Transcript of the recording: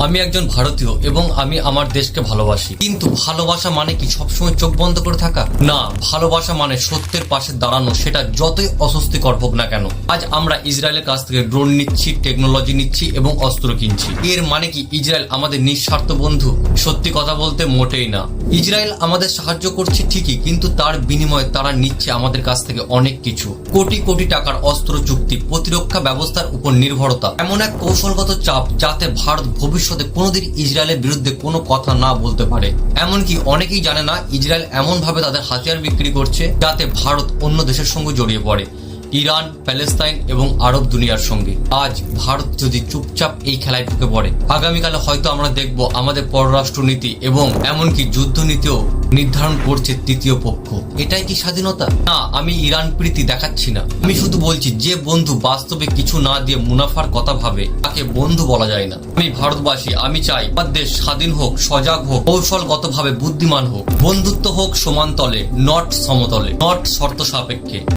আমি একজন ভারতীয় এবং আমি আমার দেশকে ভালোবাসি, কিন্তু ভালোবাসা মানে কি সবসময় চোখ বন্ধ করে থাকা? না, ভালোবাসা মানে সত্যের পাশে দাঁড়ানো, সেটা যতই অস্বস্তিকর হোক না কেন। আজ আমরা ইসরায়েলের কাছ থেকে ড্রোন নিচ্ছি, টেকনোলজি নিচ্ছি এবং অস্ত্র কিনছি। এর মানে কি ইসরায়েল আমাদের নিঃস্বার্থ বন্ধু? সত্যি কথা বলতে মোটেই না। ইসরায়েল আমাদের সাহায্য করছে ঠিকই, কিন্তু তার বিনিময়ে তারা নিচ্ছে আমাদের কাছ থেকে অনেক কিছু। কোটি কোটি টাকার অস্ত্র চুক্তি, প্রতিরক্ষা ব্যবস্থার উপর নির্ভরতা, এমন এক কৌশলগত চাপ যাতে ভারত ভবিষ্যতে কোনোদিন ইসরায়েলের বিরুদ্ধে কোনো কথা না বলতে পারে। এমনকি অনেকেই জানে না ইসরায়েল এমন ভাবে তাদের হাতিয়ার বিক্রি করছে যাতে ভারত অন্য দেশের সঙ্গে জড়িয়ে পড়ে, ইরান, প্যালেস্তাইন এবং আরব দুনিয়ার সঙ্গে। আজ ভারত যদি চুপচাপ এই খেলায় ঢুকে পড়ে, আগামীকালে হয়তো আমরা দেখব আমাদের পররাষ্ট্রনীতি এবং এমনকি যুদ্ধনীতিও নির্ধারণ করছে তৃতীয় পক্ষ। এটাই কি স্বাধীনতা? না, আমি ইরান প্রীতি দেখাচ্ছি না। আমি শুধু বলছি, যে বন্ধু বাস্তবে কিছু না দিয়ে মুনাফার কথা ভাবে তাকে বন্ধু বলা যায় না। আমি ভারতবাসী, আমি চাই আমার দেশ স্বাধীন হোক, সজাগ হোক, কৌশলগতভাবে বুদ্ধিমান হোক। বন্ধুত্ব হোক সমান তলে, নট সমতলে, নট শর্ত সাপেক্ষে।